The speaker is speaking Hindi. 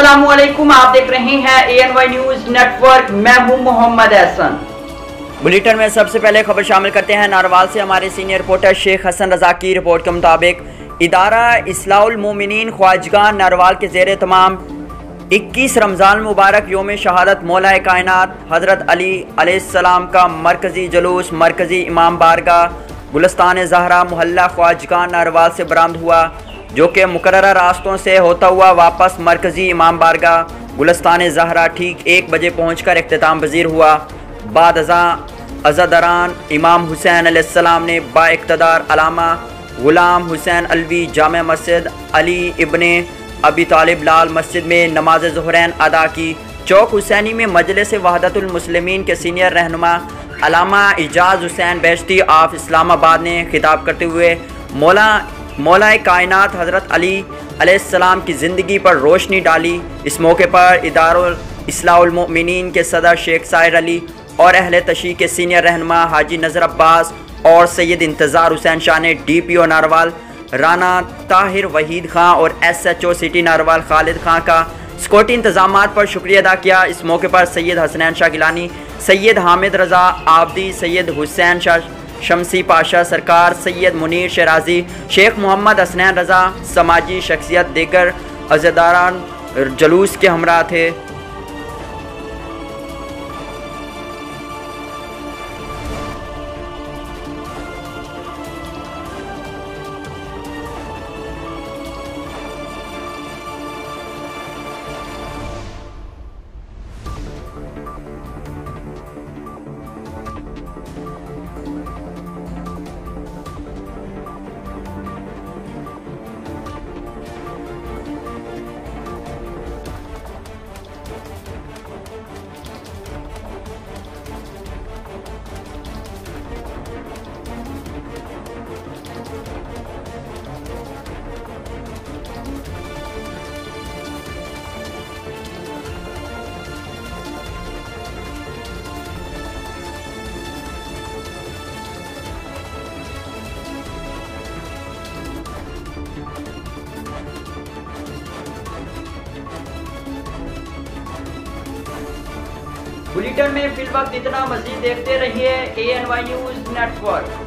अस्सलामुअलैकुम, आप देख रहे हैं ANY न्यूज नेटवर्क। मैं हूं मोहम्मद एहसन। बुलेटिन में सबसे पहले खबर शामिल करते हैं। नारवाल से हमारे सीनियर रिपोर्टर शेख हसन रजा की रिपोर्ट के मुताबिक इदारा इस्लाहुल मोमिनीन ख्वाजगाह नारवाल के ज़ेर तमाम 21 रमज़ान मुबारक योम शहादत मौलाए कायनात हज़रत अली अलैहिस्सलाम का मरकज़ी जुलूस मरकज़ी इमाम बारगाह गुलिस्तान ज़हरा मोहल्ला ख्वाजगाह नारवाल से बरामद हुआ, जो कि मुकर्ररा रास्तों से होता हुआ वापस मरकज़ी इमाम बारगाह गुलिस्तान ज़हरा ठीक 1 बजे पहुँचकर इख्तिताम पज़ीर हुआ। बाद अज़ादरान इमाम हुसैन अलैहिस्सलाम ने बाइक़्तिदार अलामा ग़ुलाम हुसैन अलवी जामे मस्जिद अली इब्ने अबी तालिब लाल मस्जिद में नमाज ज़ुहरैन अदा की। चौक हुसैनी में मजलिस वहदतुल मुस्लिमीन के सीनियर रहनुमा अलामा इजाज़ हुसैन बेहश्ती ऑफ इस्लामाबाद ने खिताब करते हुए मौलाए कायनात हज़रत अली अलैहिस्सलाम की ज़िंदगी पर रोशनी डाली। इस मौके पर इदारुल इस्लाहुल मोमिनीन के सदर शेख साहिर अली और अहले तशरीह के सीनियर रहनुमा हाजी नज़र अब्बास और सैयद इंतज़ार हुसैन शाह ने DPO नारवाल राना ताहिर वहीद खां और SHO सिटी नारवाल खालिद खां का सिक्योरिटी इंतजामात पर शुक्रिया अदा किया। इस मौके पर सैयद हसनैन शाह गिलानी, सैयद हामिद रज़ा आबदी, सैयद हुसैन शाह शमसी पाशा सरकार, सैयद मुनीर शराजी, शेख मोहम्मद हसनैन रज़ा, समाजी शख्सियत दीगर अज़ादारान जुलूस के हमरा थे। बुलेटिन में फिल वक्त इतना, मज़ीद देखते रहिए ANY न्यूज नेटवर्क।